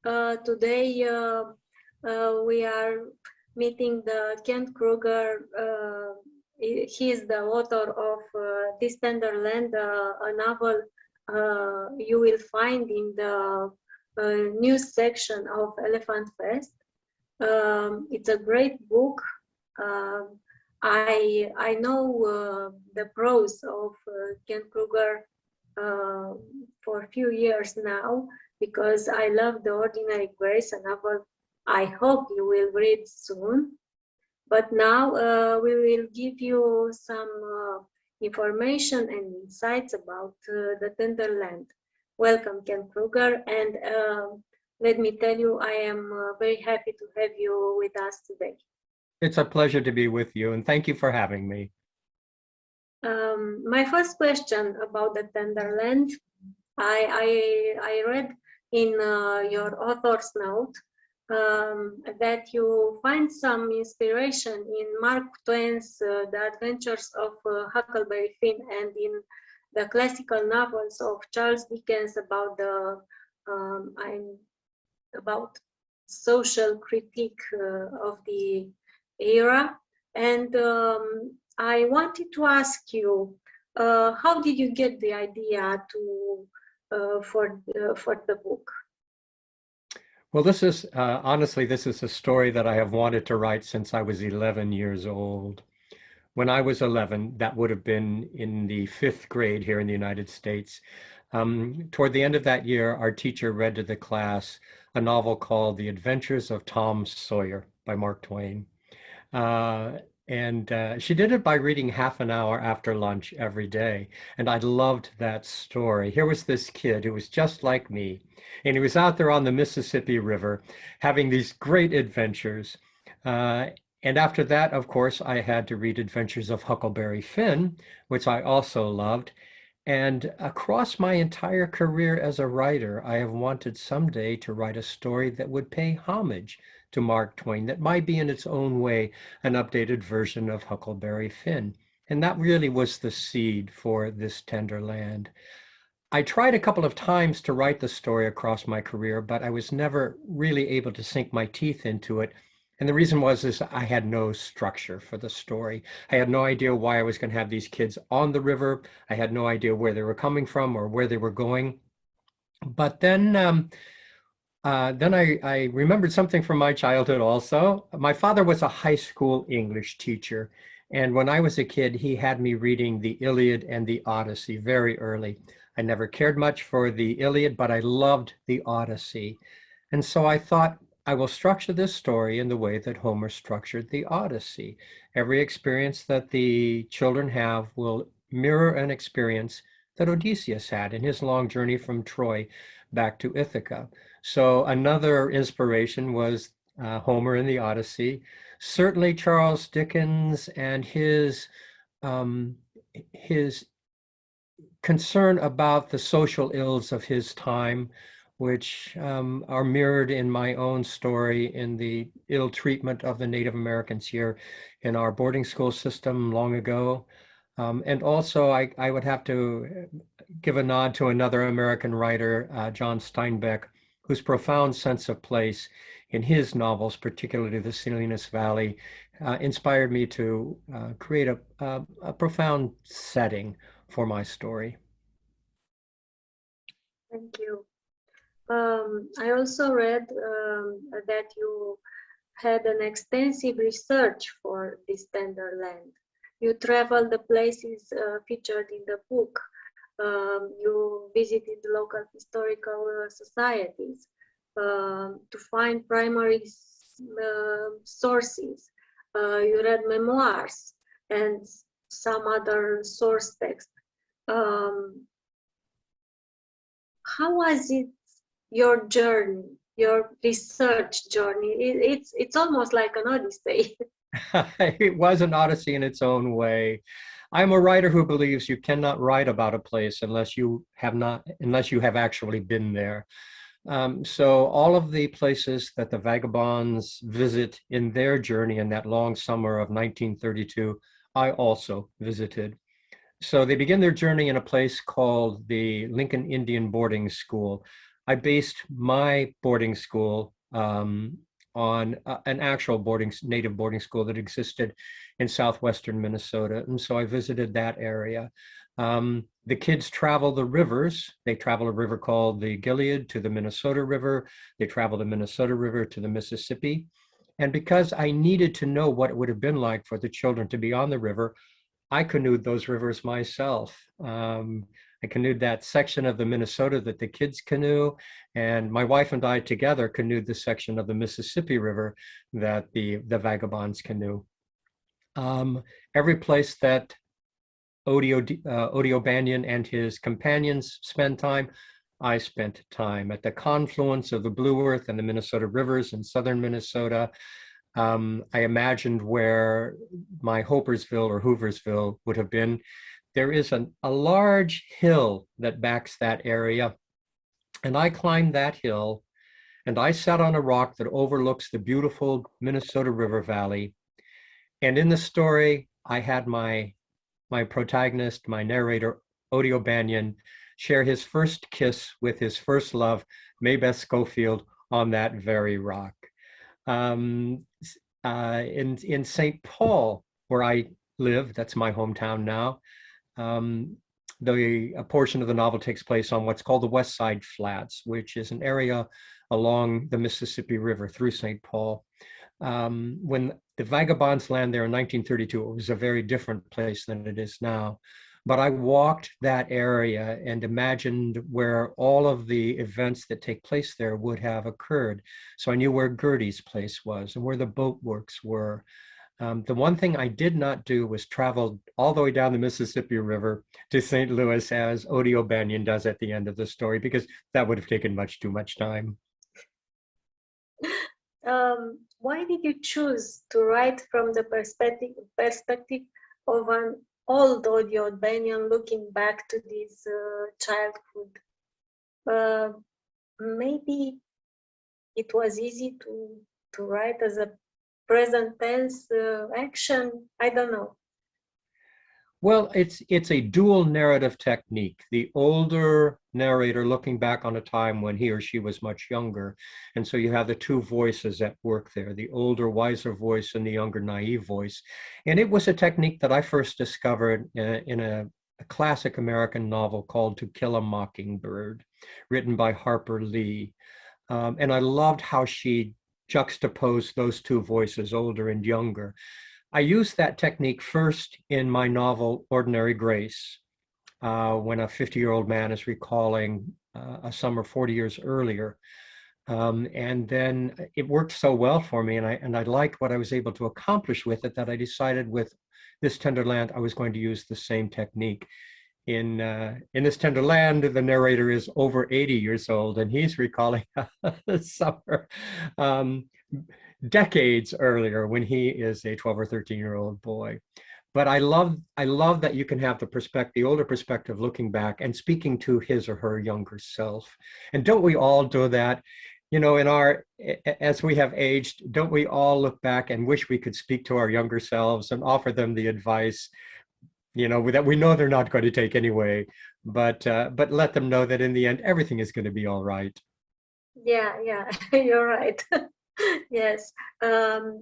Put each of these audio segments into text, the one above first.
Today we are meeting the Kent Krueger. He is the author of This Tender Land, a novel you will find in the news section of elefantFest. It's a great book. I know the prose of Kent Krueger for a few years now, because I love The Ordinary Grace, a novel I hope you will read soon. But now we will give you some information and insights about the Tender Land. Welcome, Kent Krueger, and let me tell you, I am very happy to have you with us today. It's a pleasure to be with you, and thank you for having me. My first question about the Tender Land, I read in your author's note that you find some inspiration in Mark Twain's The Adventures of Huckleberry Finn and in the classical novels of Charles Dickens about the about social critique of the era. And I wanted to ask you, how did you get the idea to for the book? Well, this is honestly, this is a story that I have wanted to write since I was 11 years old. When I was 11, that would have been in the 5th grade here in the United States. Toward the end of that year, our teacher read to the class a novel called The Adventures of Tom Sawyer by Mark Twain. She did it by reading half an hour after lunch every day. And I loved that story. Here was this kid who was just like me. And he was out there on the Mississippi River having these great adventures. And after that, of course, I had to read Adventures of Huckleberry Finn, which I also loved. And across my entire career as a writer, I have wanted someday to write a story that would pay homage to Mark Twain, that might be in its own way an updated version of Huckleberry Finn. And that really was the seed for This Tender Land. I tried a couple of times to write the story across my career, but I was never really able to sink my teeth into it. And the reason is I had no structure for the story. I had no idea why I was going to have these kids on the river. I had no idea where they were coming from or where they were going. But then I remembered something from my childhood also. My father was a high school English teacher. And when I was a kid, he had me reading the Iliad and the Odyssey very early. I never cared much for the Iliad, but I loved the Odyssey. And so I thought, I will structure this story in the way that Homer structured the Odyssey. Every experience that the children have will mirror an experience that Odysseus had in his long journey from Troy back to Ithaca. So another inspiration was Homer in the Odyssey. Certainly Charles Dickens and his concern about the social ills of his time, which are mirrored in my own story in the ill treatment of the Native Americans here in our boarding school system long ago. And also I would have to give a nod to another American writer, John Steinbeck, whose profound sense of place in his novels, particularly The Salinas Valley, inspired me to create a profound setting for my story. Thank you. I also read that you had an extensive research for This Tender Land. You traveled the places featured in the book. You visited local historical societies to find primary sources. You read memoirs and some other source text. How was it, your journey, your research journey? It's almost like an odyssey. It was an odyssey in its own way. I'm a writer who believes you cannot write about a place unless you have actually been there. So all of the places that the vagabonds visit in their journey in that long summer of 1932, I also visited. So they begin their journey in a place called the Lincoln Indian Boarding School. I based my boarding school on an actual native boarding school that existed in southwestern Minnesota. And so I visited that area. The kids travel the rivers. They travel a river called the Gilead to the Minnesota River. They travel the Minnesota River to the Mississippi. And because I needed to know what it would have been like for the children to be on the river, I canoed those rivers myself. I canoed that section of the Minnesota that the kids canoe, and my wife and I together canoed the section of the Mississippi River that the vagabonds canoe. Every place that Odio Banyan and his companions spend time, I spent time at the confluence of the Blue Earth and the Minnesota rivers in southern Minnesota. I imagined where my Hopersville or Hooversville would have been. There is a large hill that backs that area, and I climbed that hill, and I sat on a rock that overlooks the beautiful Minnesota River Valley. And in the story, I had my protagonist, my narrator, Odio Banyan, share his first kiss with his first love, Maybeth Schofield, on that very rock. In St. Paul, where I live, that's my hometown now, a portion of the novel takes place on what's called the West Side Flats, which is an area along the Mississippi River through St. Paul. When the vagabonds landed there in 1932, it was a very different place than it is now. But I walked that area and imagined where all of the events that take place there would have occurred. So I knew where Gertie's place was and where the boat works were. The one thing I did not do was travel all the way down the Mississippi River to St. Louis as Odio Banyan does at the end of the story, because that would have taken much too much time. Why did you choose to write from the perspective of an old Odio Banyan looking back to this childhood? Maybe it was easy to write as a present tense action. I don't know. Well, it's a dual narrative technique. The older narrator looking back on a time when he or she was much younger. And so you have the two voices at work there, the older, wiser voice and the younger, naive voice. And it was a technique that I first discovered in a classic American novel called To Kill a Mockingbird, written by Harper Lee. And I loved how she juxtaposed those two voices, older and younger. I used that technique first in my novel, Ordinary Grace, when a 50-year-old man is recalling a summer 40 years earlier. And then it worked so well for me, and I liked what I was able to accomplish with it, that I decided with This Tender Land, I was going to use the same technique. In This Tender Land, the narrator is over 80 years old, and he's recalling the summer decades earlier when he is a 12 or 13-year-old boy. But I love that you can have the older perspective looking back and speaking to his or her younger self. And don't we all do that? You know, as we have aged, don't we all look back and wish we could speak to our younger selves and offer them the advice, you know, that we know they're not going to take anyway, but let them know that in the end, everything is going to be all right. Yeah, you're right. Yes. Tell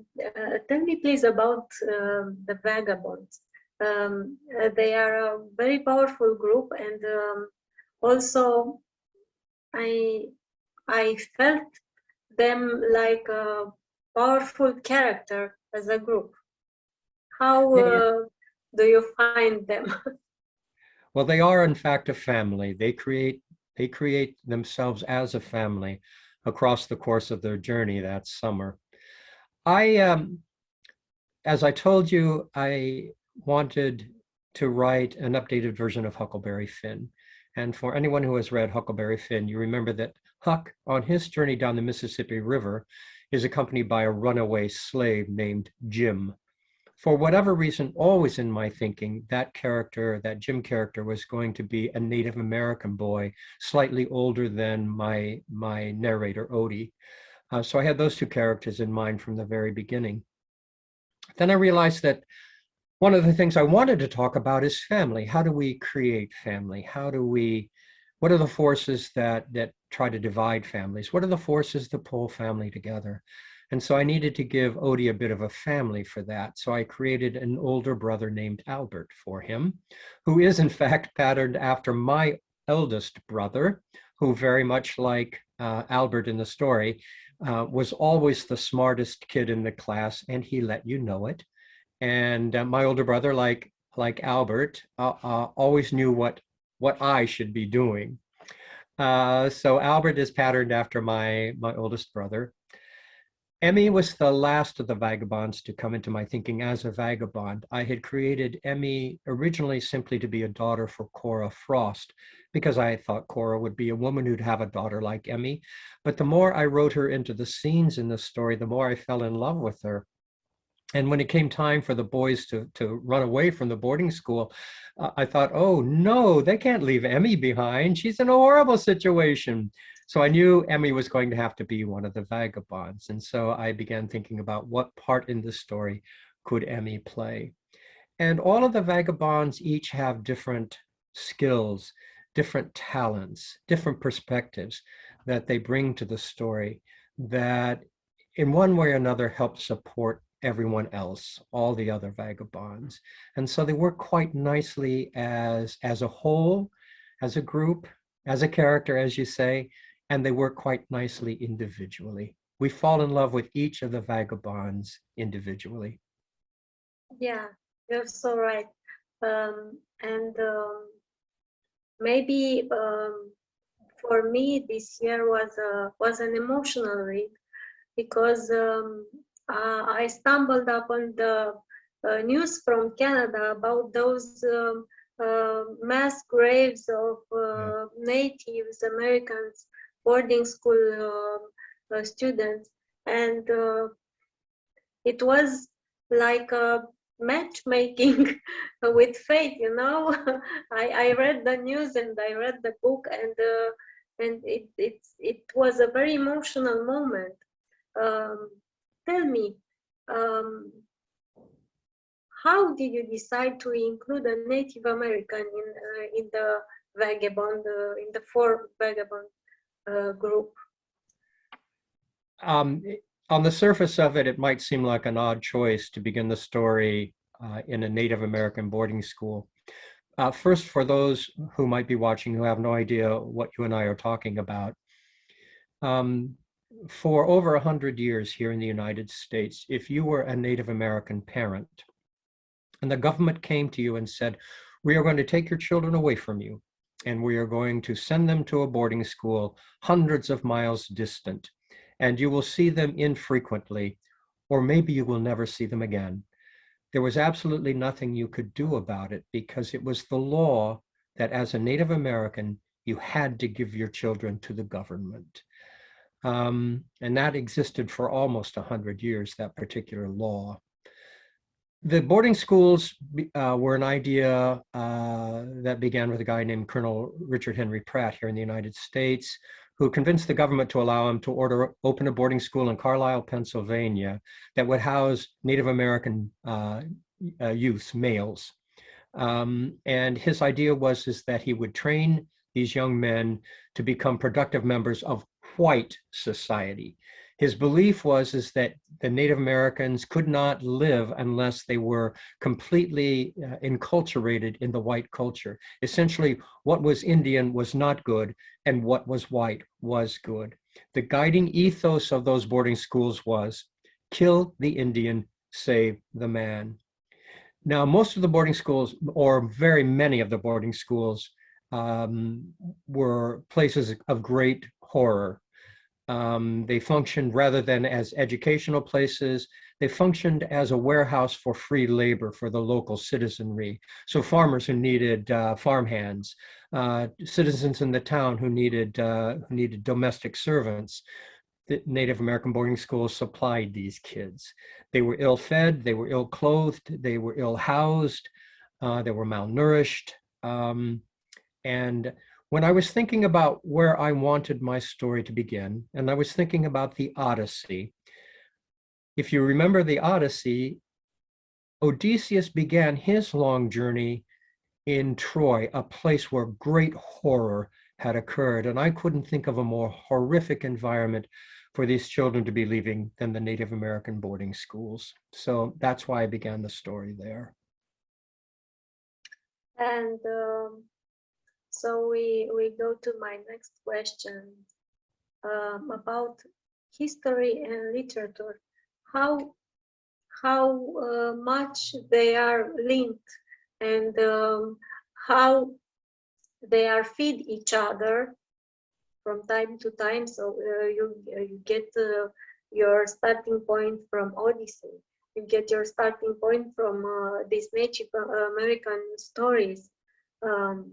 me please about the vagabonds. They are a very powerful group, and also I felt them like a powerful character as a group. How do you find them? Well, they are in fact a family. They create themselves as a family across the course of their journey that summer. As I told you, I wanted to write an updated version of Huckleberry Finn. And for anyone who has read Huckleberry Finn, you remember that Huck, on his journey down the Mississippi River, is accompanied by a runaway slave named Jim. For whatever reason, always in my thinking, that Jim character was going to be a Native American boy, slightly older than my narrator, Odie. So I had those two characters in mind from the very beginning. Then I realized that one of the things I wanted to talk about is family. How do we create family? How do we What are the forces that try to divide families? What are the forces that pull family together? And so I needed to give Odie a bit of a family for that. So I created an older brother named Albert for him, who is in fact patterned after my eldest brother, who very much like Albert in the story, was always the smartest kid in the class, and he let you know it. And my older brother, like Albert, always knew what I should be doing. So Albert is patterned after my oldest brother. Emmy was the last of the vagabonds to come into my thinking as a vagabond. I had created Emmy originally simply to be a daughter for Cora Frost, because I thought Cora would be a woman who'd have a daughter like Emmy. But the more I wrote her into the scenes in the story, the more I fell in love with her. And when it came time for the boys to run away from the boarding school, I thought, oh no, they can't leave Emmy behind. She's in a horrible situation. So I knew Emmy was going to have to be one of the vagabonds. And so I began thinking about what part in the story could Emmy play. And all of the vagabonds each have different skills, different talents, different perspectives that they bring to the story that in one way or another help support everyone else, all the other vagabonds. And so they work quite nicely as a whole, as a group, as a character, as you say, and they work quite nicely individually. We fall in love with each of the vagabonds individually. Yeah, you're so right. Maybe for me this year was an emotional read, because I stumbled upon the news from Canada about those mass graves of Native Americans boarding school students, and it was like a matchmaking with fate, you know. I read the news and I read the book, and it was a very emotional moment. Tell me, how did you decide to include a Native American in the vagabond, in the four vagabond group? On the surface of it, it might seem like an odd choice to begin the story in a Native American boarding school. First, for those who might be watching who have no idea what you and I are talking about, for over 100 years here in the United States, if you were a Native American parent and the government came to you and said, we are going to take your children away from you and we are going to send them to a boarding school hundreds of miles distant, and you will see them infrequently, or maybe you will never see them again, there was absolutely nothing you could do about it, because it was the law that as a Native American, you had to give your children to the government. And that existed for almost 100 years, that particular law. The boarding schools were an idea that began with a guy named Colonel Richard Henry Pratt here in the United States, who convinced the government to allow him to open a boarding school in Carlisle, Pennsylvania, that would house Native American youth, males. And his idea was that he would train these young men to become productive members of white society. His belief was that the Native Americans could not live unless they were completely enculturated in the white culture. Essentially, what was Indian was not good, and what was white was good. The guiding ethos of those boarding schools was kill the Indian, save the man. Now, most of the boarding schools, or very many of the boarding schools, were places of great horror. They functioned rather than as educational places, they functioned as a warehouse for free labor for the local citizenry. So farmers who needed farmhands, citizens in the town who needed domestic servants. The Native American boarding schools supplied these kids. They were ill-fed, they were ill-clothed, they were ill-housed, they were malnourished. And when I was thinking about where I wanted my story to begin, and I was thinking about the Odyssey, if you remember the Odyssey, Odysseus began his long journey in Troy, a place where great horror had occurred. And I couldn't think of a more horrific environment for these children to be leaving than the Native American boarding schools. So that's why I began the story there. And so we go to my next question about history and literature. How much they are linked, and how they are feed each other from time to time. So you get your starting point from Odyssey. You get your starting point from these Native American stories. How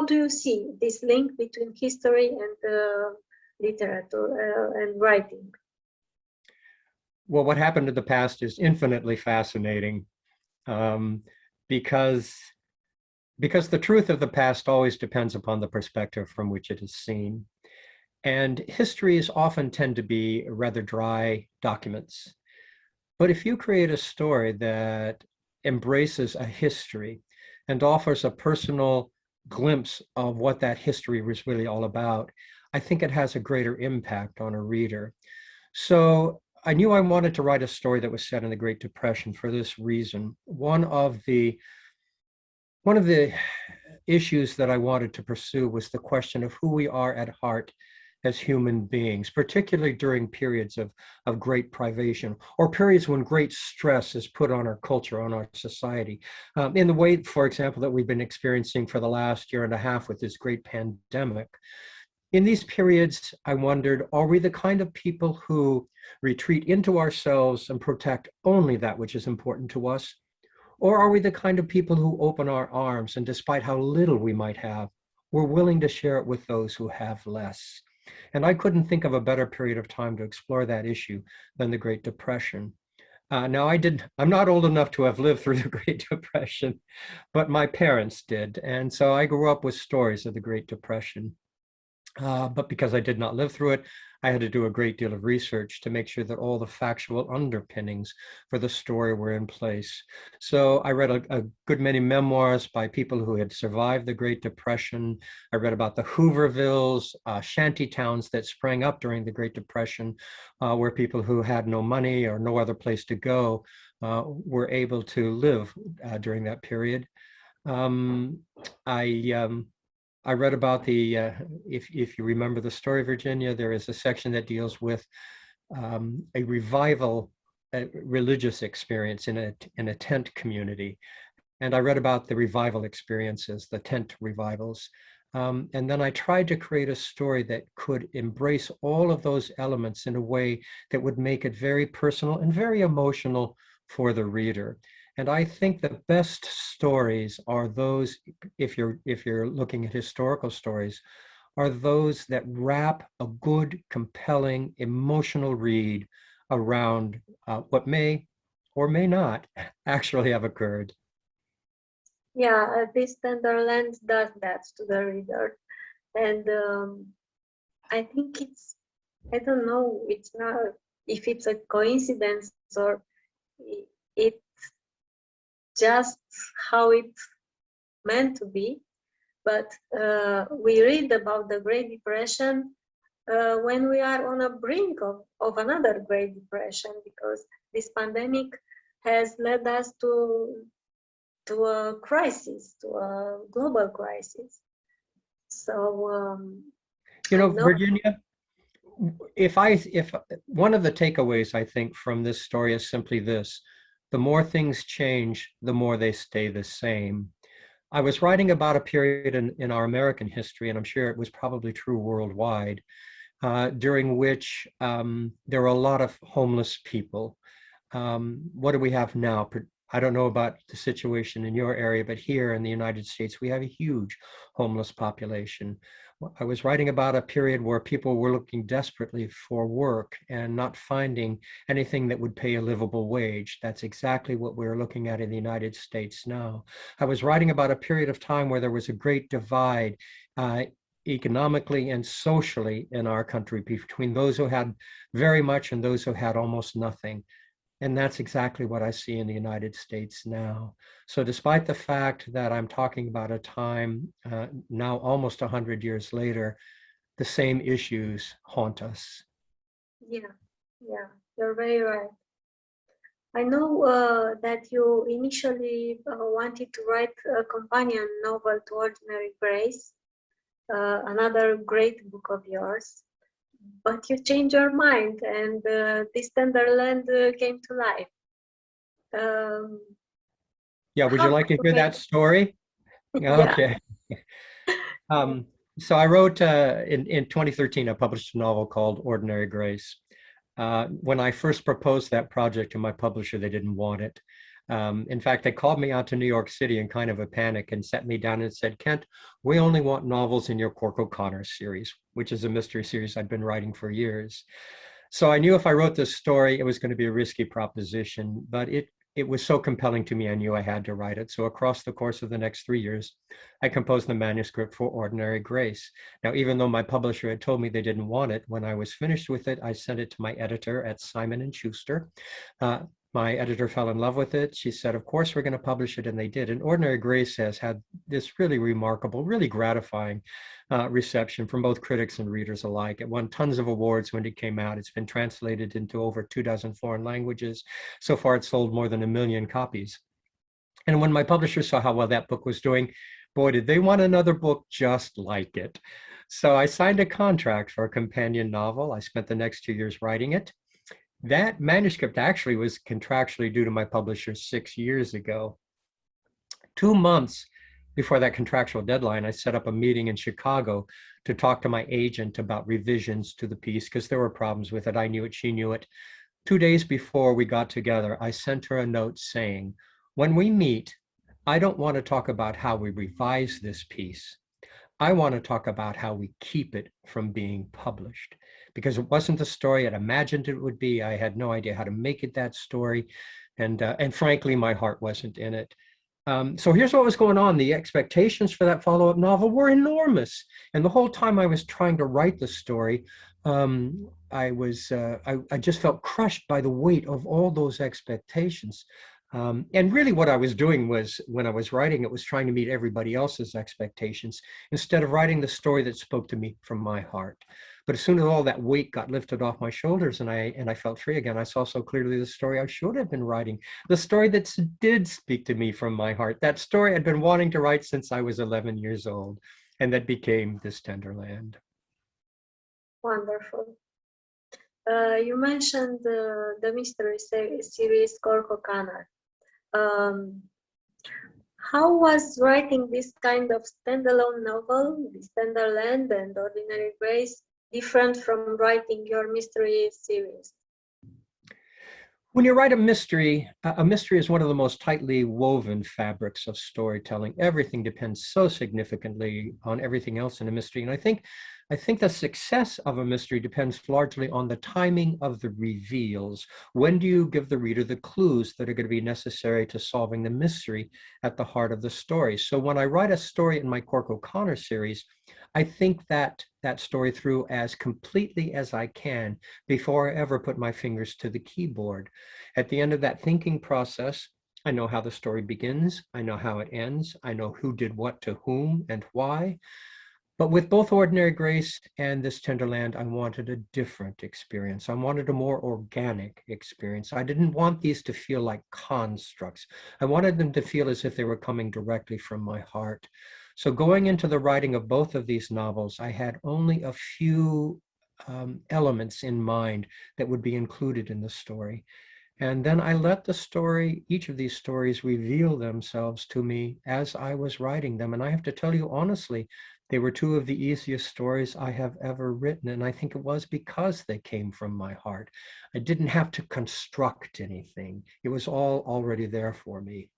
do you see this link between history and literature and writing? Well, what happened in the past is infinitely fascinating, because the truth of the past always depends upon the perspective from which it is seen. And histories often tend to be rather dry documents. But if you create a story that embraces a history and offers a personal glimpse of what that history was really all about, I think it has a greater impact on a reader. So I knew I wanted to write a story that was set in the Great Depression for this reason. One of the issues that I wanted to pursue was the question of who we are at heart as human beings, particularly during periods of great privation or periods when great stress is put on our culture, on our society, in the way, for example, that we've been experiencing for the last year and a half with this great pandemic. In these periods, I wondered, are we the kind of people who retreat into ourselves and protect only that which is important to us? Or are we the kind of people who open our arms and, despite how little we might have, we're willing to share it with those who have less? And I couldn't think of a better period of time to explore that issue than the Great Depression. Now, I'm not old enough to have lived through the Great Depression, but my parents did. And so I grew up with stories of the Great Depression. But because I did not live through it, I had to do a great deal of research to make sure that all the factual underpinnings for the story were in place. So I read a good many memoirs by people who had survived the Great Depression. I read about the Hoovervilles, shanty towns that sprang up during the Great Depression, where people who had no money or no other place to go were able to live during that period. I read about if you remember the story, Virginia, there is a section that deals with a revival, a religious experience in a tent community. And I read about the revival experiences, the tent revivals. And then I tried to create a story that could embrace all of those elements in a way that would make it very personal and very emotional for the reader. And I think the best stories are those, if you're looking at historical stories, are those that wrap a good, compelling, emotional read around what may or may not actually have occurred. Yeah, this tender lens does that to the reader. And I think I don't know, it's not if it's a coincidence or it's just how it's meant to be, but we read about the Great Depression when we are on a brink of another Great Depression, because this pandemic has led us to a crisis, to a global crisis. So Virginia, if one of the takeaways I think from this story is simply this: the more things change, the more they stay the same. I was writing about a period in our American history, and I'm sure it was probably true worldwide, during which there were a lot of homeless people. What do we have now? I don't know about the situation in your area, but here in the United States, we have a huge homeless population. I was writing about a period where people were looking desperately for work and not finding anything that would pay a livable wage. That's exactly what we're looking at in the United States now. I was writing about a period of time where there was a great divide economically and socially in our country between those who had very much and those who had almost nothing. And that's exactly what I see in the United States now. So despite the fact that I'm talking about a time now almost 100 years later, the same issues haunt us. Yeah, yeah, you're very right. I know that you initially wanted to write a companion novel to Ordinary Grace, another great book of yours, but you changed your mind and this tender land came to life. Yeah, would you like to hear okay. that story? Okay. So I wrote, in 2013, I published a novel called Ordinary Grace. When I first proposed that project to my publisher, they didn't want it. In fact, they called me out to New York City in kind of a panic and sat me down and said, Kent, we only want novels in your Cork O'Connor series, which is a mystery series I'd been writing for years. So I knew if I wrote this story, it was going to be a risky proposition, but it was so compelling to me, I knew I had to write it. So across the course of the next 3 years, I composed the manuscript for Ordinary Grace. Now, even though my publisher had told me they didn't want it, when I was finished with it, I sent it to my editor at Simon & Schuster. My editor fell in love with it. She said, of course, we're going to publish it, and they did. And Ordinary Grace has had this really remarkable, really gratifying reception from both critics and readers alike. It won tons of awards when it came out. It's been translated into over 24 foreign languages. So far, it's sold more than 1 million copies. And when my publisher saw how well that book was doing, boy, did they want another book just like it. So I signed a contract for a companion novel. I spent the next 2 years writing it. That manuscript actually was contractually due to my publisher 6 years ago. 2 months before that contractual deadline, I set up a meeting in Chicago to talk to my agent about revisions to the piece because there were problems with it. I knew it, she knew it. 2 days before we got together, I sent her a note saying, when we meet, I don't want to talk about how we revise this piece. I want to talk about how we keep it from being published, because it wasn't the story I'd imagined it would be. I had no idea how to make it that story. And frankly, my heart wasn't in it. So here's what was going on. The expectations for that follow-up novel were enormous. And the whole time I was trying to write the story, I just felt crushed by the weight of all those expectations. And really what I was doing was, when I was writing it, was trying to meet everybody else's expectations instead of writing the story that spoke to me from my heart. But as soon as all that weight got lifted off my shoulders and I felt free again, I saw so clearly the story I should have been writing, the story that did speak to me from my heart, that story I'd been wanting to write since I was 11 years old, and that became This Tender Land. Wonderful. You mentioned the mystery series Cork O'Connor. How was writing this kind of standalone novel, This Tender Land and Ordinary Grace, different from writing your mystery series? When you write a mystery is one of the most tightly woven fabrics of storytelling. Everything depends so significantly on everything else in a mystery. And I think the success of a mystery depends largely on the timing of the reveals. When do you give the reader the clues that are going to be necessary to solving the mystery at the heart of the story? So when I write a story in my Cork O'Connor series, I think that story through as completely as I can before I ever put my fingers to the keyboard. At the end of that thinking process, I know how the story begins, I know how it ends, I know who did what to whom and why. But with both Ordinary Grace and This Tender Land, I wanted a different experience. I wanted a more organic experience. I didn't want these to feel like constructs. I wanted them to feel as if they were coming directly from my heart. So going into the writing of both of these novels, I had only a few elements in mind that would be included in the story. And then I let the story, each of these stories, reveal themselves to me as I was writing them. And I have to tell you honestly, they were two of the easiest stories I have ever written. And I think it was because they came from my heart. I didn't have to construct anything. It was all already there for me.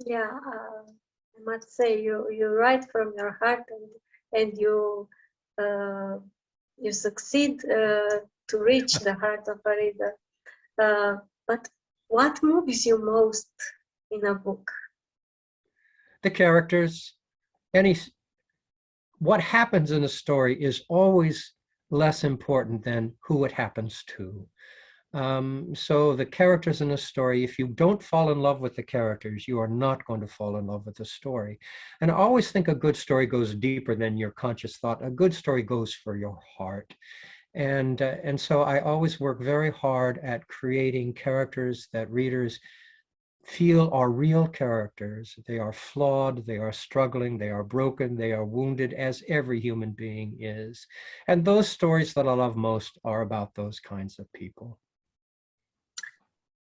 Yeah, I must say you write from your heart and you succeed to reach the heart of a reader. But what moves you most in a book? The characters. What happens in a story is always less important than who it happens to. So the characters in a story, if you don't fall in love with the characters, you are not going to fall in love with the story. And I always think a good story goes deeper than your conscious thought. A good story goes for your heart. And so I always work very hard at creating characters that readers feel are real characters. They are flawed, they are struggling, they are broken, they are wounded, as every human being is. And those stories that I love most are about those kinds of people.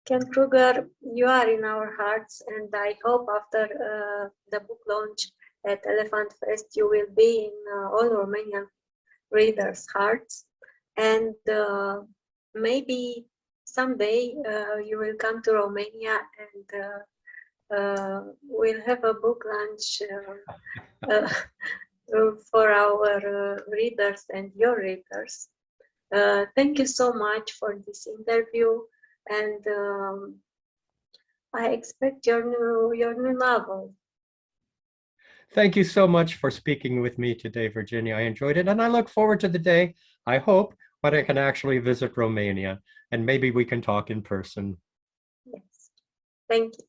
Kent Krueger, you are in our hearts, and I hope after the book launch at elefantFest, you will be in all Romanian readers' hearts. And maybe someday you will come to Romania and we'll have a book launch for our readers and your readers. Thank you so much for this interview, and I expect your new novel. Thank you so much for speaking with me today, Virginia. I enjoyed it, and I look forward to the day, I hope, when I can actually visit Romania, and maybe we can talk in person. Yes, thank you.